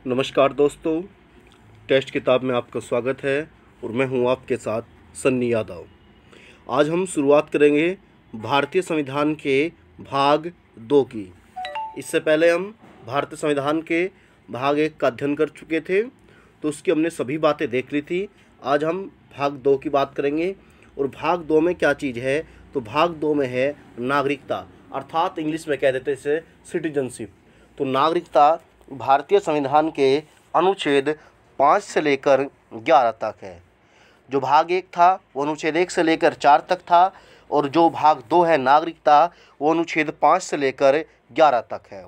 नमस्कार दोस्तों, टेस्ट किताब में आपका स्वागत है और मैं हूं आपके साथ सन्नी यादव। आज हम शुरुआत करेंगे भारतीय संविधान के भाग 2 की। इससे पहले हम भारतीय संविधान के भाग 1 का अध्ययन कर चुके थे, तो उसकी हमने सभी बातें देख ली थी। आज हम भाग 2 की बात करेंगे। और भाग 2 में क्या चीज़ है, तो भाग 2 में है नागरिकता, अर्थात इंग्लिश में कह देते हैं इसे सिटीजनशिप। तो नागरिकता भारतीय संविधान के अनुच्छेद 5 से लेकर 11 तक है। जो भाग 1 था वो अनुच्छेद 1 से लेकर 4 तक था, और जो भाग 2 है नागरिकता वो अनुच्छेद 5 से लेकर 11 तक है।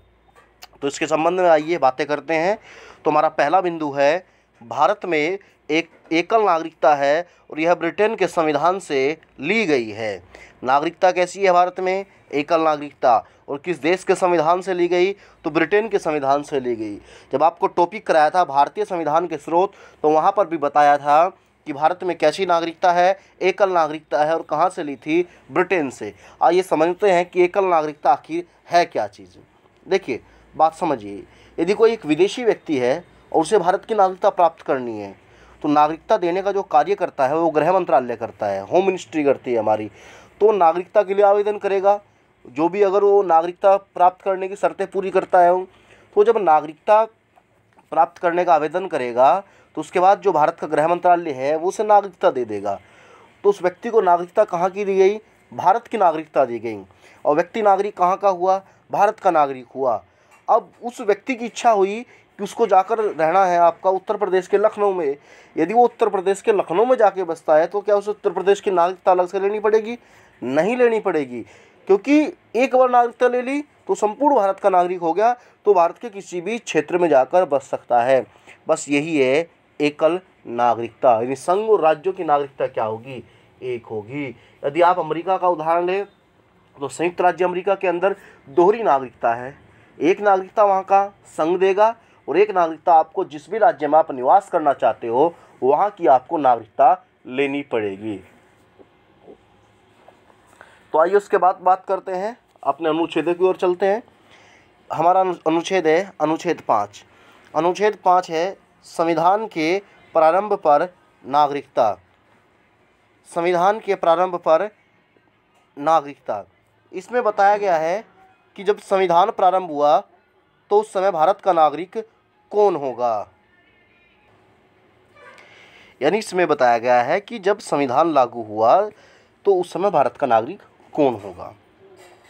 तो इसके संबंध में आइए बातें करते हैं। तो हमारा पहला बिंदु है, भारत में एक एकल नागरिकता है और यह ब्रिटेन के संविधान से ली गई है। नागरिकता कैसी है भारत में? एकल नागरिकता। और किस देश के संविधान से ली गई? तो ब्रिटेन के संविधान से ली गई। जब आपको टॉपिक कराया था भारतीय संविधान के स्रोत, तो वहाँ पर भी बताया था कि भारत में कैसी नागरिकता है, एकल नागरिकता है, और कहाँ से ली थी? ब्रिटेन से। आइए समझते हैं कि एकल नागरिकता आखिर है क्या चीज़। देखिए, बात समझिए। यदि कोई एक विदेशी व्यक्ति है और उसे भारत की नागरिकता प्राप्त करनी है, तो नागरिकता देने का जो कार्य करता है वो गृह मंत्रालय करता है, होम मिनिस्ट्री करती है हमारी। तो नागरिकता के लिए आवेदन करेगा, जो भी अगर वो नागरिकता प्राप्त करने की शर्तें पूरी करता है, तो जब नागरिकता प्राप्त करने का आवेदन करेगा तो उसके बाद जो भारत का गृह मंत्रालय है वो उसे नागरिकता दे देगा। तो उस व्यक्ति को नागरिकता कहाँ की दी गई? भारत की नागरिकता दी गई। और व्यक्ति नागरिक कहाँ का हुआ? भारत का नागरिक हुआ। अब उस व्यक्ति की इच्छा हुई कि उसको जाकर रहना है आपका उत्तर प्रदेश के लखनऊ में। यदि वो उत्तर प्रदेश के लखनऊ में जाके बसता है, तो क्या उसे उत्तर प्रदेश की नागरिकता अलग से लेनी पड़ेगी? नहीं लेनी पड़ेगी, क्योंकि एक बार नागरिकता ले ली तो संपूर्ण भारत का नागरिक हो गया, तो भारत के किसी भी क्षेत्र में जाकर बस सकता है। बस यही है एकल नागरिकता। यानी संघ और राज्यों की नागरिकता क्या होगी? एक होगी। यदि आप अमेरिका का उदाहरण लें, तो संयुक्त राज्य अमेरिका के अंदर दोहरी नागरिकता है। एक नागरिकता वहाँ का संघ देगा, और एक नागरिकता आपको जिस भी राज्य में आप निवास करना चाहते हो वहाँ की आपको नागरिकता लेनी पड़ेगी। तो आइए उसके बाद बात करते हैं, अपने अनुच्छेदों की ओर चलते हैं। हमारा अनुच्छेद है अनुच्छेद 5। अनुच्छेद 5 है संविधान के प्रारंभ पर नागरिकता। संविधान के प्रारंभ पर नागरिकता। इसमें बताया गया है कि जब संविधान प्रारंभ हुआ तो उस समय भारत का नागरिक कौन होगा। यानी इसमें बताया गया है कि जब संविधान लागू हुआ तो उस समय भारत का नागरिक कौन होगा।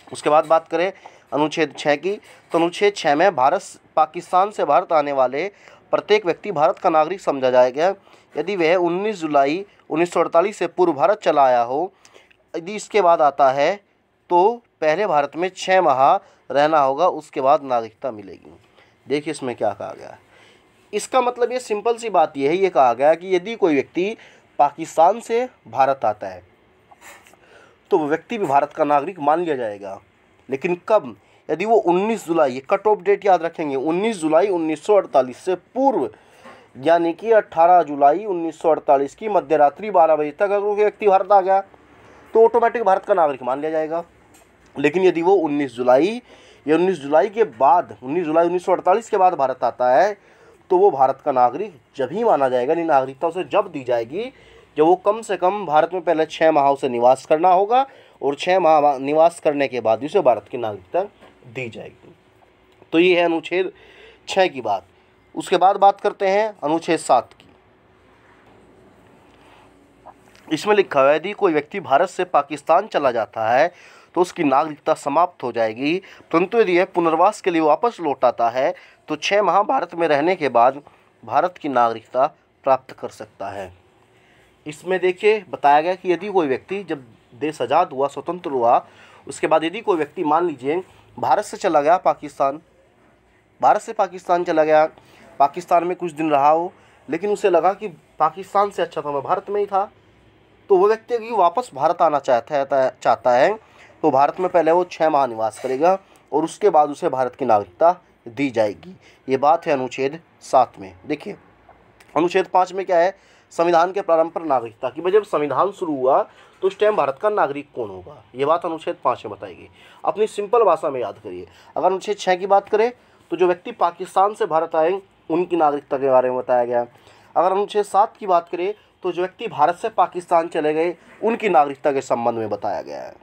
उसके बाद बात करें अनुच्छेद 6 की, तो अनुच्छेद 6 में पाकिस्तान से भारत आने वाले प्रत्येक व्यक्ति भारत का नागरिक समझा जाएगा यदि वह 19 जुलाई 1948 से पूर्व भारत चला आया हो। यदि इसके बाद आता है तो पहले भारत में 6 माह रहना होगा, उसके बाद नागरिकता मिलेगी। देखिए इसमें क्या कहा गया है। इसका मतलब ये सिंपल सी बात ये है, ये कहा गया कि यदि कोई व्यक्ति पाकिस्तान से भारत आता है तो वह व्यक्ति भी भारत का नागरिक मान लिया जाएगा। लेकिन कब? यदि वो 19 जुलाई, ये कट ऑफ डेट याद रखेंगे, 19 जुलाई 1948 से पूर्व, यानी कि 18 जुलाई 1948 की मध्यरात्रि 12 बजे तक अगर कोई व्यक्ति भारत आ गया तो ऑटोमेटिक भारत का नागरिक मान लिया जाएगा। लेकिन यदि वो 19 जुलाई या 19 जुलाई के बाद, 19 जुलाई 1948 के बाद भारत आता है, तो वो भारत का नागरिक जब ही माना जाएगा। नहीं, नागरिकता उसे जब दी जाएगी जब वो कम से कम भारत में पहले 6 माह उसे निवास करना होगा, और 6 माह निवास करने के बाद उसे भारत की नागरिकता दी जाएगी। तो ये है अनुच्छेद 6 की बात। उसके बाद बात करते हैं अनुच्छेद 7 की। इसमें लिखा हुआ है यदि कोई व्यक्ति भारत से पाकिस्तान चला जाता है तो उसकी नागरिकता समाप्त हो जाएगी, परंतु यदि यह पुनर्वास के लिए वापस लौट आता है तो 6 माह भारत में रहने के बाद भारत की नागरिकता प्राप्त कर सकता है। इसमें देखिए बताया गया कि यदि कोई व्यक्ति, जब देश आज़ाद हुआ, स्वतंत्र हुआ, उसके बाद यदि कोई व्यक्ति मान लीजिए भारत से चला गया पाकिस्तान, भारत से पाकिस्तान चला गया, पाकिस्तान में कुछ दिन रहा हो, लेकिन उसे लगा कि पाकिस्तान से अच्छा था मैं भारत में ही था, तो वो व्यक्ति अगर वापस भारत आना चाहता है तो भारत में पहले वो 6 माह निवास करेगा और उसके बाद उसे भारत की नागरिकता दी जाएगी। ये बात है अनुच्छेद 7 में। देखिए अनुच्छेद 5 में क्या है? संविधान के प्रारंभ पर नागरिकता की। जब संविधान शुरू हुआ तो उस टाइम भारत का नागरिक कौन होगा, ये बात अनुच्छेद 5 में बताएगी। अपनी सिंपल भाषा में याद करिए। अगर अनुच्छेद 6 की बात करें तो जो व्यक्ति पाकिस्तान से भारत आए उनकी नागरिकता के बारे में बताया गया। अगर अनुच्छेद 7 की बात करें तो जो व्यक्ति भारत से पाकिस्तान चले गए उनकी नागरिकता के संबंध में बताया गया है।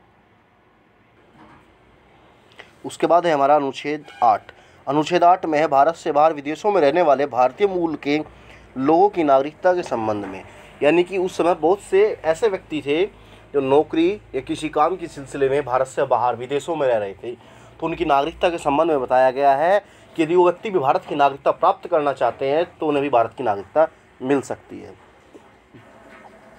उसके बाद है हमारा अनुच्छेद 8। अनुच्छेद 8 में है भारत से बाहर विदेशों में रहने वाले भारतीय मूल के लोगों की नागरिकता के संबंध में। यानी कि उस समय बहुत से ऐसे व्यक्ति थे जो नौकरी या किसी काम के सिलसिले में भारत से बाहर विदेशों में रह रहे थे, तो उनकी नागरिकता के संबंध में बताया गया है कि यदि वो व्यक्ति भी भारत की नागरिकता प्राप्त करना चाहते हैं तो उन्हें भी भारत की नागरिकता मिल सकती है।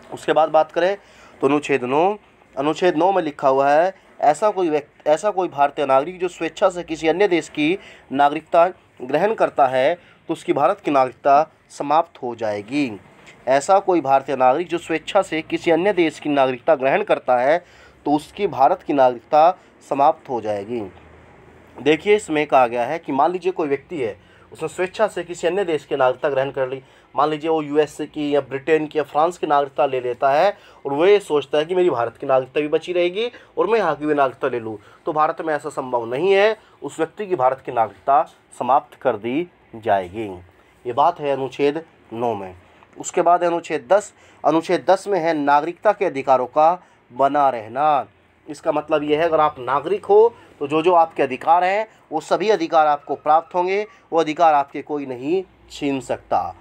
उसके बाद बात करें तो अनुच्छेद 9। अनुच्छेद 9 में लिखा हुआ है ऐसा कोई भारतीय नागरिक जो स्वेच्छा से किसी अन्य देश की नागरिकता ग्रहण करता है तो उसकी भारत की नागरिकता समाप्त हो जाएगी। ऐसा कोई भारतीय नागरिक जो स्वेच्छा से किसी अन्य देश की नागरिकता ग्रहण करता है तो उसकी भारत की नागरिकता समाप्त हो जाएगी। देखिए इसमें कहा गया है कि मान लीजिए कोई व्यक्ति है, उसने स्वेच्छा से किसी अन्य देश की नागरिकता ग्रहण कर ली। मान लीजिए वो यूएस की या ब्रिटेन की या फ्रांस की नागरिकता ले लेता है और वो ये सोचता है कि मेरी भारत की नागरिकता भी बची रहेगी और मैं यहाँ की भी नागरिकता ले लूँ, तो भारत में ऐसा संभव नहीं है। उस व्यक्ति की भारत की नागरिकता समाप्त कर दी जाएगी। ये बात है अनुच्छेद 9 में। उसके बाद है अनुच्छेद 10। अनुच्छेद 10 में है नागरिकता के अधिकारों का बना रहना। इसका मतलब ये है अगर आप नागरिक हो तो जो आपके अधिकार हैं वो सभी अधिकार आपको प्राप्त होंगे, वो अधिकार आपके कोई नहीं छीन सकता।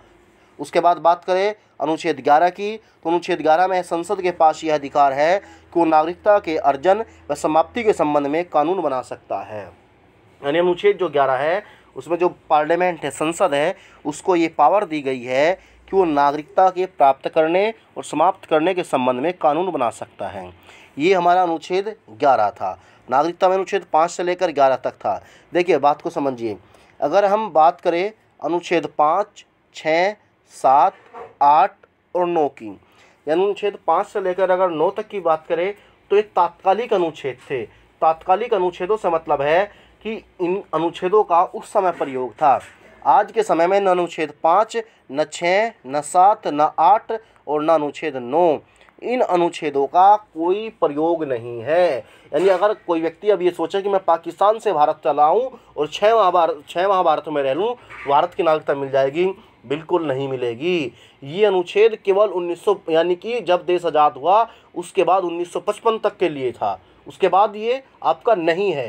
उसके बाद बात करें अनुच्छेद 11 की तो अनुच्छेद 11 में संसद के पास यह अधिकार है कि वो नागरिकता के अर्जन व समाप्ति के संबंध में कानून बना सकता है। यानी अनुच्छेद जो 11 है उसमें जो पार्लियामेंट है, संसद है, उसको ये पावर दी गई है कि वो नागरिकता के प्राप्त करने और समाप्त करने के संबंध में कानून बना सकता है। ये हमारा अनुच्छेद 11 था। नागरिकता में अनुच्छेद 5 से लेकर 11 तक था। देखिए बात को समझिए, अगर हम बात करें अनुच्छेद 5, 6, 7, 8 और 9 की, यानी अनुच्छेद 5 से लेकर अगर 9 तक की बात करें तो ये तात्कालिक अनुच्छेद थे। तात्कालिक अनुच्छेदों से मतलब है कि इन अनुच्छेदों का उस समय प्रयोग था। आज के समय में न अनुच्छेद 5, न 6, न 7, न 8 और न अनुच्छेद 9, इन अनुच्छेदों का कोई प्रयोग नहीं है। यानी अगर कोई व्यक्ति अब ये सोचे कि मैं पाकिस्तान से भारत चला आऊँ और 6 माह भारत में रह लूँ, भारत की नागरिकता मिल जाएगी, बिल्कुल नहीं मिलेगी। ये अनुच्छेद केवल 1900 यानी कि जब देश आज़ाद हुआ उसके बाद 1955 तक के लिए था, उसके बाद ये आपका नहीं है।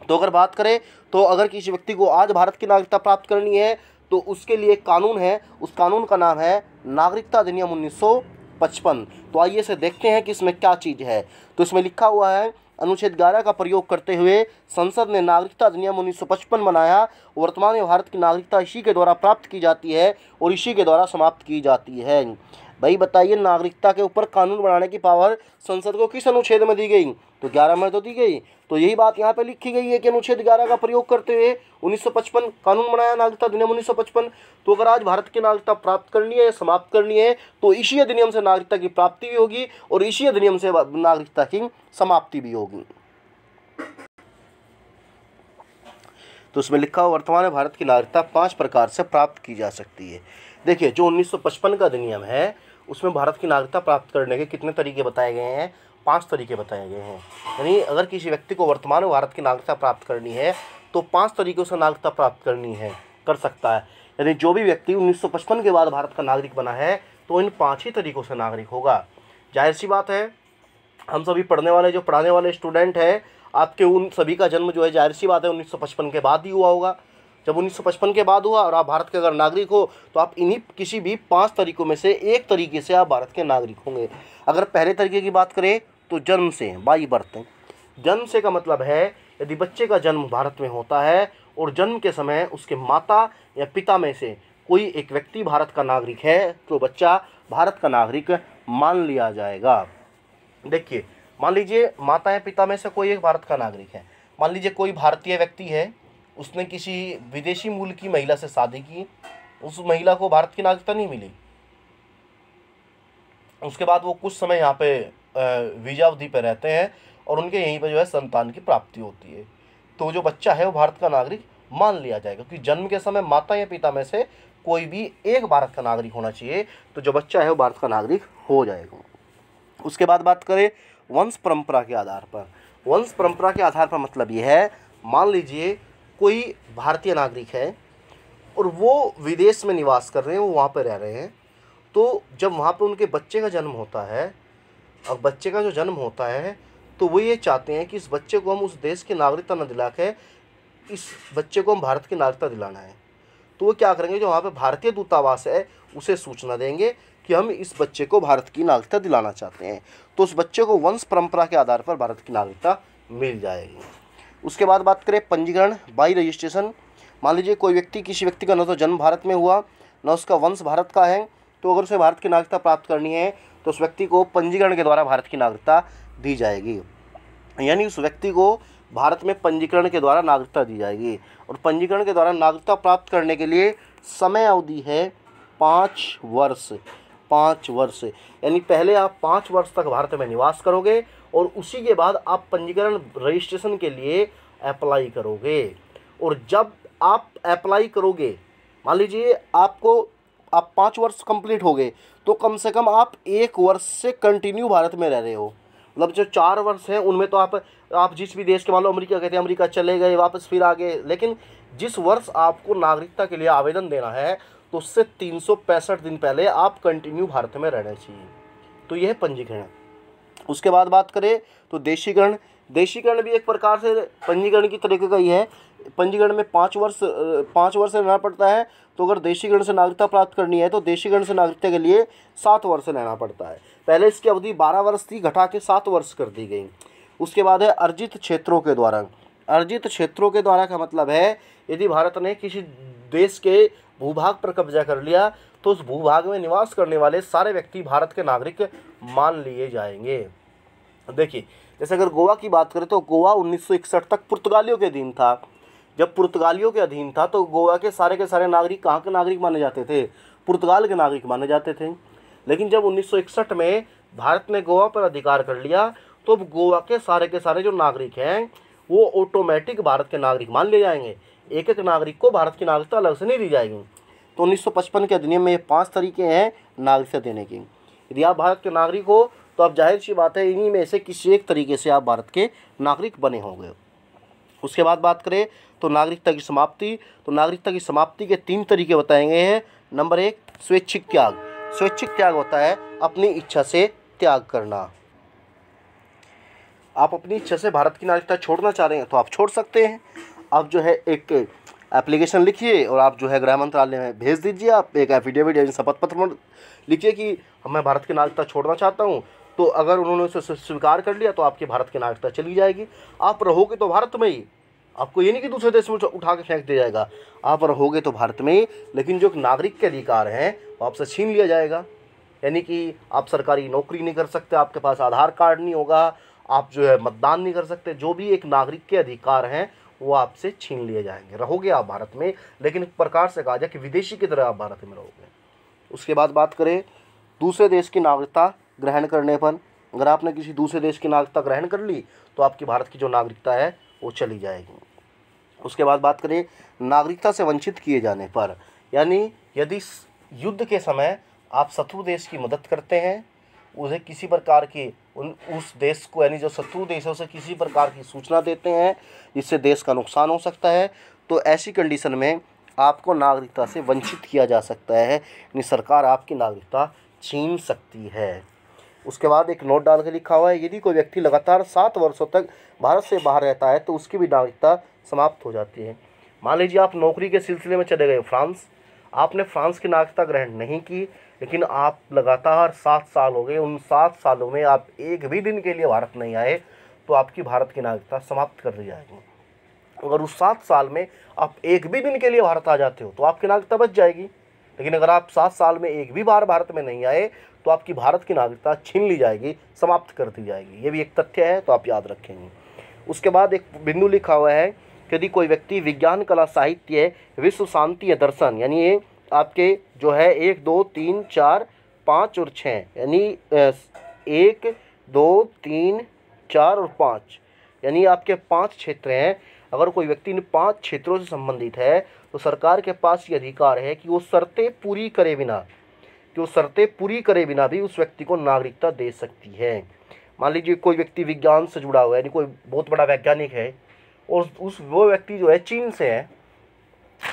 तो अगर बात करें तो अगर किसी व्यक्ति को आज भारत की नागरिकता प्राप्त करनी है तो उसके लिए एक कानून है, उस कानून का नाम है नागरिकता अधिनियम 1955। तो आइए से देखते हैं कि इसमें क्या चीज़ है। तो इसमें लिखा हुआ है अनुच्छेद 11 का प्रयोग करते हुए संसद ने नागरिकता अधिनियम 1955 बनाया। वर्तमान में भारत की नागरिकता इसी के द्वारा प्राप्त की जाती है और इसी के द्वारा समाप्त की जाती है। भाई बताइए, नागरिकता के ऊपर कानून बनाने की पावर संसद को किस अनुच्छेद में दी गई? तो 11 में तो दी गई। तो यही बात यहाँ पे लिखी गई है कि अनुच्छेद 11 का प्रयोग करते हुए 1955 कानून बनाया, नागरिकता अधिनियम 1955। तो अगर आज भारत की नागरिकता प्राप्त करनी है या समाप्त करनी है तो इसी अधिनियम से नागरिकता की प्राप्ति भी होगी और इसी अधिनियम से नागरिकता की समाप्ति भी होगी। तो उसमें लिखा हुआ वर्तमान में भारत की नागरिकता 5 प्रकार से प्राप्त की जा सकती है। देखिए जो 1955 का अधिनियम है उसमें भारत की नागरिकता प्राप्त करने के कितने तरीके बताए गए हैं? 5 तरीके बताए गए हैं। यानी अगर किसी व्यक्ति को वर्तमान में भारत की नागरिकता प्राप्त करनी है तो 5 तरीकों से नागरिकता प्राप्त कर सकता है। यानी जो भी व्यक्ति 1955 के बाद भारत का नागरिक बना है तो इन 5 ही तरीकों से नागरिक होगा। जाहिर सी बात है, हम सभी पढ़ाने वाले स्टूडेंट हैं, आपके उन सभी का जन्म जो है जाहिर सी बात है 1955 के बाद ही हुआ होगा। जब 1955 के बाद हुआ और आप भारत के अगर नागरिक हो तो आप इन्हीं किसी भी 5 तरीकों में से एक तरीके से आप भारत के नागरिक होंगे। अगर पहले तरीके की बात करें तो जन्म से, बाई बर्थ। जन्म से का मतलब है यदि बच्चे का जन्म भारत में होता है और जन्म के समय उसके माता या पिता में से कोई एक व्यक्ति भारत का नागरिक है तो बच्चा भारत का नागरिक मान लिया जाएगा। देखिए मान लीजिए माता या पिता में से कोई एक भारत का नागरिक है। मान लीजिए कोई भारतीय व्यक्ति है, उसने किसी विदेशी मूल की महिला से शादी की, उस महिला को भारत की नागरिकता नहीं मिली, उसके बाद वो कुछ समय यहाँ पे वीजा अवधि पे रहते हैं और उनके यहीं पे जो है संतान की प्राप्ति होती है, तो जो बच्चा है वो भारत का नागरिक मान लिया जाएगा। क्योंकि जन्म के समय माता या पिता में से कोई भी एक भारत का नागरिक होना चाहिए, तो जो बच्चा है वो भारत का नागरिक हो जाएगा। उसके बाद बात करें वंश परंपरा के आधार पर। वंश परंपरा के आधार पर मतलब ये है, मान लीजिए कोई भारतीय नागरिक है और वो विदेश में निवास कर रहे हैं, वो वहाँ पर रह रहे हैं। तो जब वहाँ पे उनके बच्चे का जन्म होता है, और बच्चे का जो जन्म होता है तो वो ये चाहते हैं कि इस बच्चे को हम उस देश की नागरिकता न दिला के इस बच्चे को हम भारत की नागरिकता दिलाना है। तो वो क्या करेंगे, जो वहाँ पे भारतीय दूतावास है उसे सूचना देंगे कि हम इस बच्चे को भारत की नागरिकता दिलाना चाहते हैं। तो उस बच्चे को वंश परंपरा के आधार पर भारत की नागरिकता मिल जाएगी। उसके बाद बात करें पंजीकरण बाई रजिस्ट्रेशन। मान लीजिए कोई व्यक्ति, किसी व्यक्ति का न तो जन्म भारत में हुआ, न उसका वंश भारत का है, तो अगर उसे भारत की नागरिकता प्राप्त करनी है तो उस व्यक्ति को पंजीकरण के द्वारा भारत की नागरिकता दी जाएगी। यानी उस व्यक्ति को भारत में पंजीकरण के द्वारा नागरिकता दी जाएगी। और पंजीकरण के द्वारा नागरिकता प्राप्त करने के लिए समय अवधि है 5 वर्ष। 5 वर्ष यानी पहले आप 5 वर्ष तक भारत में निवास करोगे और उसी के बाद आप पंजीकरण रजिस्ट्रेशन के लिए अप्लाई करोगे। और जब आप अप्लाई करोगे, मान लीजिए आप 5 वर्ष कंप्लीट हो गए, तो कम से कम आप 1 वर्ष से कंटिन्यू भारत में रह रहे हो। मतलब जो 4 वर्ष हैं उनमें तो आप जिस भी देश के, मान लो अमेरिका कहते हैं, अमेरिका चले गए, वापस फिर आ गए, लेकिन जिस वर्ष आपको नागरिकता के लिए आवेदन देना है तो उससे 365 दिन पहले आप कंटिन्यू भारत में रहना चाहिए। तो यह है पंजीकरण। उसके बाद बात करें तो देशीकरण। देशीकरण भी एक प्रकार से पंजीकरण की तरीके का ही है। पंजीकरण में 5 वर्ष रहना पड़ता है। तो अगर देशीकरण से नागरिकता प्राप्त करनी है तो देशीकरण से नागरिकता के लिए 7 वर्ष रहना पड़ता है। पहले इसकी अवधि 12 वर्ष थी, घटा के 7 वर्ष कर दी गई। उसके बाद है अर्जित क्षेत्रों के द्वारा। अर्जित क्षेत्रों के द्वारा का मतलब है, यदि भारत ने किसी देश के भूभाग पर कब्जा कर लिया तो उस भूभाग में निवास करने वाले सारे व्यक्ति भारत के नागरिक मान लिए जाएंगे। देखिए, जैसे अगर गोवा की बात करें तो गोवा 1961 तक पुर्तगालियों के अधीन था। जब पुर्तगालियों के अधीन था तो गोवा के सारे नागरिक कहाँ के नागरिक माने जाते थे? पुर्तगाल के नागरिक माने जाते थे। लेकिन जब 1961 में भारत ने गोवा पर अधिकार कर लिया तो अब गोवा के सारे जो नागरिक हैं वो ऑटोमेटिक भारत के नागरिक मान लिए जाएंगे। एक एक नागरिक को भारत की नागरिकता अलग से नहीं दी जाएगी। तो 1955 के अधिनियम में ये 5 तरीके हैं नागरिकता देने की। यदि आप भारत के नागरिक हो तो अब जाहिर सी बात है इन्हीं में से किसी एक तरीके से आप भारत के नागरिक बने होंगे। उसके बाद बात करें तो नागरिकता की समाप्ति। तो नागरिकता की समाप्ति के 3 तरीके बताए गए हैं। नंबर 1, स्वैच्छिक त्याग। स्वैच्छिक त्याग होता है अपनी इच्छा से त्याग करना। आप अपनी इच्छा से भारत की नागरिकता छोड़ना चाह रहे हैं तो आप छोड़ सकते हैं। आप जो है एक एप्लीकेशन लिखिए और आप जो है गृह मंत्रालय में भेज दीजिए। आप एक एफिडेविट यानी शपथ पत्र लिखिए कि मैं भारत की नागरिकता छोड़ना चाहता हूँ। तो अगर उन्होंने उसे स्वीकार कर लिया तो आपकी भारत की नागरिकता चली जाएगी। आप रहोगे तो भारत में ही, आपको ये नहीं कि दूसरे देश में उठा के फेंक दिया जाएगा। आप रहोगे तो भारत में ही, लेकिन जो नागरिक के अधिकार हैं वो आपसे छीन लिया जाएगा। यानी कि आप सरकारी नौकरी नहीं कर सकते, आपके पास आधार कार्ड नहीं होगा, आप जो है मतदान नहीं कर सकते। जो भी एक नागरिक के अधिकार हैं वो आपसे छीन लिए जाएंगे। रहोगे आप भारत में, लेकिन एक प्रकार से कहा जाए कि विदेशी की तरह आप भारत में रहोगे। उसके बाद बात करें दूसरे देश की नागरिकता ग्रहण करने पर। अगर आपने किसी दूसरे देश की नागरिकता ग्रहण कर ली तो आपकी भारत की जो नागरिकता है वो चली जाएगी। उसके बाद बात करें नागरिकता से वंचित किए जाने पर। यानी यदि युद्ध के समय आप शत्रु देश की मदद करते हैं, उसे किसी प्रकार की उस देश को, यानी जो शत्रु देश है उसे किसी प्रकार की सूचना देते हैं जिससे देश का नुकसान हो सकता है, तो ऐसी कंडीशन में आपको नागरिकता से वंचित किया जा सकता है। यानी सरकार आपकी नागरिकता छीन सकती है। उसके बाद एक नोट डाल के लिखा हुआ है, यदि कोई व्यक्ति लगातार 7 वर्षों तक भारत से बाहर रहता है तो उसकी भी नागरिकता समाप्त हो जाती है। मान लीजिए आप नौकरी के सिलसिले में चले गए फ्रांस, आपने फ्रांस की नागरिकता ग्रहण नहीं की, लेकिन आप लगातार 7 साल हो गए, उन 7 सालों में आप एक भी दिन के लिए भारत नहीं आए तो आपकी भारत की नागरिकता समाप्त कर दी जाएगी। अगर उस 7 साल में आप एक भी दिन के लिए भारत आ जाते हो तो आपकी नागरिकता बच जाएगी। लेकिन अगर आप 7 साल में एक भी बार भारत में नहीं आए तो आपकी भारत की नागरिकता छीन ली जाएगी, समाप्त कर दी जाएगी। ये भी एक तथ्य है, तो आप याद रखेंगे। उसके बाद एक बिंदु लिखा हुआ है, यदि कोई व्यक्ति विज्ञान, कला, साहित्य, विश्व शांति या दर्शन, यानी ये आपके जो है 1, 2, 3, 4, 5 और 6, यानी 1, 2, 3, 4 और 5, यानी आपके 5 क्षेत्र हैं। अगर कोई व्यक्ति इन 5 क्षेत्रों से संबंधित है तो सरकार के पास ये अधिकार है कि वो शर्तें पूरी करे बिना भी उस व्यक्ति को नागरिकता दे सकती है। मान लीजिए कोई व्यक्ति विज्ञान से जुड़ा हुआ है, यानी कोई बहुत बड़ा वैज्ञानिक है और वो व्यक्ति जो है चीन से है,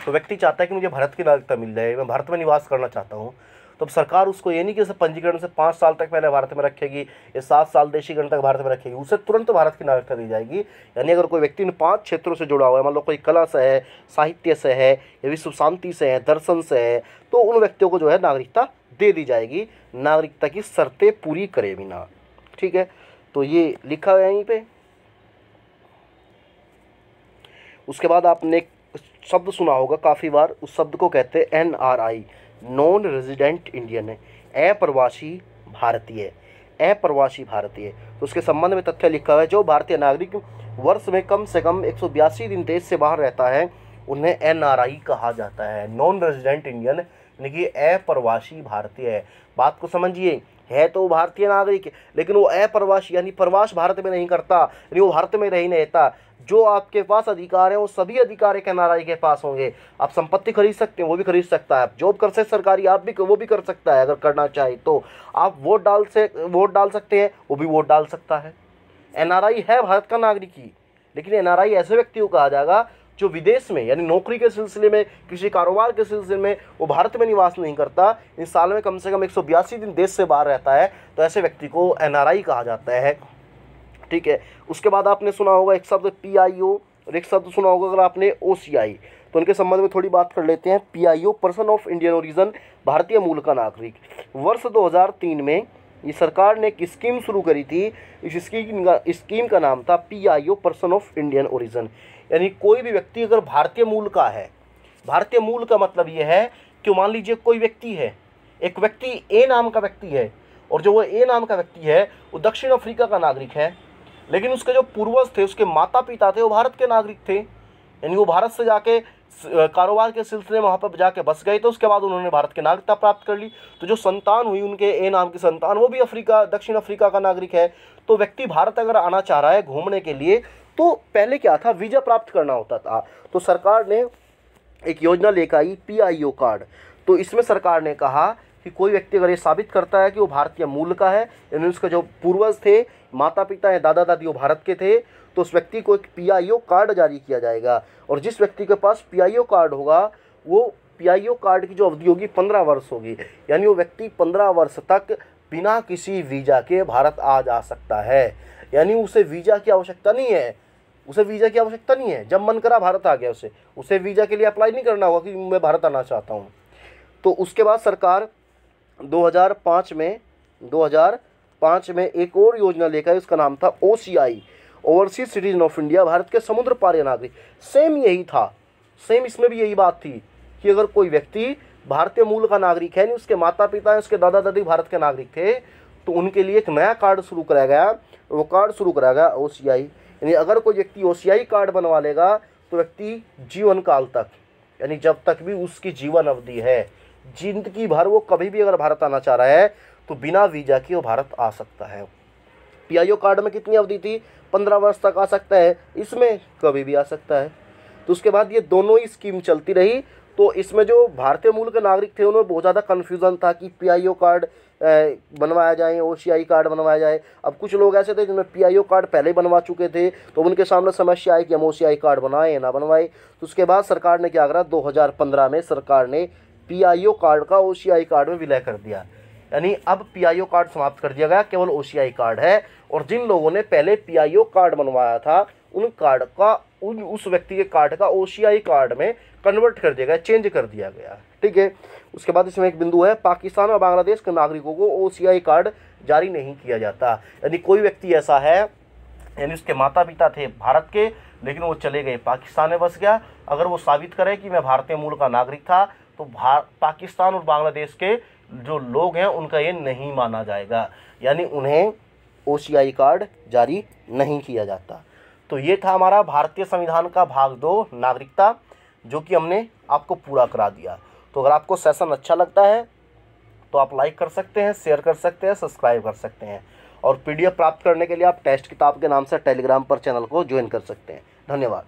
तो व्यक्ति चाहता है कि मुझे भारत की नागरिकता मिल जाए, मैं भारत में निवास करना चाहता हूँ, तो अब सरकार उसको ये नहीं कि उसे पंजीकरण से 5 साल तक पहले भारत में रखेगी या 7 साल देशीकरण तक भारत में रखेगी, उसे तुरंत भारत की नागरिकता दी जाएगी। यानी अगर कोई व्यक्ति इन 5 क्षेत्रों से जुड़ा हुआ है, मान लो कोई कला से है, साहित्य से है, या विश्व शांति से है, दर्शन से है, तो उन व्यक्तियों को जो है नागरिकता दे दी जाएगी, नागरिकता की शर्तें पूरी करे बिना। ठीक है, तो ये लिखा है यहीं पे। उसके बाद आपने एक शब्द सुना होगा काफ़ी बार, उस शब्द को कहते हैं NRI, नॉन रेजिडेंट इंडियन है, अप्रवासी भारतीय, अप्रवासी भारतीय। तो उसके संबंध में तथ्य लिखा हुआ है, जो भारतीय नागरिक वर्ष में कम से कम 182 दिन देश से बाहर रहता है उन्हें NRI कहा जाता है, नॉन रेजिडेंट इंडियन, यानी कि अप्रवासी भारतीय है। बात को समझिए, है तो भारतीय नागरिक लेकिन वो अप्रवासी यानी प्रवास भारत में नहीं करता, यानी वो भारत में नहीं रहता। जो आपके पास अधिकार है वो सभी अधिकार एक NRI के पास होंगे। आप संपत्ति खरीद सकते हैं, वो भी खरीद सकता है। आप जॉब कर सकते सरकारी, आप भी वो भी कर सकता है अगर करना चाहे तो। आप वोट डाल सकते हैं, वो भी वोट डाल सकता है। NRI है भारत का नागरिक ही, लेकिन NRI ऐसे व्यक्ति को कहा जाएगा जो विदेश में यानी नौकरी के सिलसिले में, किसी कारोबार के सिलसिले में वो भारत में निवास नहीं करता, इस साल में कम से कम 182 दिन देश से बाहर रहता है, तो ऐसे व्यक्ति को NRI कहा जाता है। ठीक है, उसके बाद आपने सुना होगा एक शब्द PIO और एक शब्द सुना होगा अगर आपने OCI, तो उनके संबंध में थोड़ी बात कर लेते हैं। PIO person of Indian origin, भारतीय मूल का नागरिक। वर्ष 2003 में ये सरकार ने एक स्कीम शुरू करी थी, इस स्कीम का नाम था PIO person of Indian origin. यानी कोई भी व्यक्ति अगर भारतीय मूल का है, भारतीय मूल का मतलब ये है कि मान लीजिए कोई व्यक्ति है, एक व्यक्ति A नाम का व्यक्ति है, और जो वो A नाम का व्यक्ति है वो दक्षिण अफ्रीका का नागरिक है, लेकिन उसके जो पूर्वज थे, उसके माता पिता थे, वो भारत के नागरिक थे। यानी वो भारत से जाके कारोबार के सिलसिले में वहाँ पर जाके बस गए, तो उसके बाद उन्होंने भारत की नागरिकता प्राप्त कर ली। तो जो संतान हुई उनके A नाम की संतान, वो भी दक्षिण अफ्रीका का नागरिक है। तो व्यक्ति भारत अगर आना चाह रहा है घूमने के लिए, तो पहले क्या था, वीज़ा प्राप्त करना होता था। तो सरकार ने एक योजना लेकर आई PIO कार्ड। तो इसमें सरकार ने कहा कि कोई व्यक्ति अगर ये साबित करता है कि वो भारतीय मूल का है, यानी उसके जो पूर्वज थे, माता पिता या दादा दादी वो भारत के थे, तो उस व्यक्ति को एक PIO कार्ड जारी किया जाएगा। और जिस व्यक्ति के पास PIO कार्ड होगा, वो PIO कार्ड की जो अवधि होगी 15 वर्ष होगी, यानी वो व्यक्ति 15 वर्ष तक बिना किसी वीज़ा के भारत आ जा सकता है। यानी उसे वीज़ा की आवश्यकता नहीं है, जब मन करा भारत आ गया, उसे वीज़ा के लिए अप्लाई नहीं करना होगा कि मैं भारत आना चाहता हूँ। तो उसके बाद सरकार 2005 में एक और योजना लेकर, उसका नाम था OCI, overseas citizen of India, Bharat के समुद्र पार नागरिक। सेम यही था, सेम इसमें भी यही बात थी कि अगर कोई व्यक्ति भारतीय मूल का नागरिक है, नहीं उसके माता पिता उसके दादा दादी भारत के नागरिक थे, तो उनके लिए एक नया कार्ड शुरू कराया गया। वो कार्ड शुरू कराया गया OCI। यानी अगर कोई व्यक्ति OCI कार्ड बनवा लेगा तो व्यक्ति जीवन काल तक, यानी जब तक भी उसकी जीवन अवधि है, जिंदगी भर वो कभी भी अगर भारत आना चाह रहा है तो बिना वीज़ा के वो भारत आ सकता है। PIO कार्ड में कितनी अवधि थी, 15 वर्ष तक आ सकता है, इसमें कभी भी आ सकता है। तो उसके बाद ये दोनों ही स्कीम चलती रही। तो इसमें जो भारतीय मूल के नागरिक थे उनमें बहुत ज़्यादा कन्फ्यूज़न था कि PIO कार्ड बनवाया जाए, OCI कार्ड बनवाया जाए। अब कुछ लोग ऐसे थे जिनमें PIO कार्ड पहले ही बनवा चुके थे, तो उनके सामने समस्या आई कि हम OCI कार्ड बनाएं या ना बनवाएं। तो उसके बाद सरकार ने क्या करा, 2015 में सरकार ने PIO कार्ड का OCI कार्ड में विलय कर दिया। यानी अब PIO कार्ड समाप्त कर दिया गया, केवल OCI कार्ड है। और जिन लोगों ने पहले PIO कार्ड बनवाया था, उन कार्ड का उस व्यक्ति के कार्ड का OCI कार्ड में कन्वर्ट कर दिया गया, चेंज कर दिया गया। ठीक है, उसके बाद इसमें एक बिंदु है, पाकिस्तान और बांग्लादेश के नागरिकों को OCI कार्ड जारी नहीं किया जाता। यानी कोई व्यक्ति ऐसा है, यानी उसके माता पिता थे भारत के, लेकिन वो चले गए पाकिस्तान में बस गया, अगर वो साबित करे कि मैं भारतीय मूल का नागरिक था, तो पाकिस्तान और बांग्लादेश के जो लोग हैं उनका ये नहीं माना जाएगा, यानी उन्हें OCI कार्ड जारी नहीं किया जाता। तो ये था हमारा भारतीय संविधान का भाग 2 नागरिकता, जो कि हमने आपको पूरा करा दिया। तो अगर आपको सेशन अच्छा लगता है तो आप लाइक कर सकते हैं, शेयर कर सकते हैं, सब्सक्राइब कर सकते हैं। और PDF प्राप्त करने के लिए आप टेस्ट किताब के नाम से टेलीग्राम पर चैनल को ज्वाइन कर सकते हैं। धन्यवाद।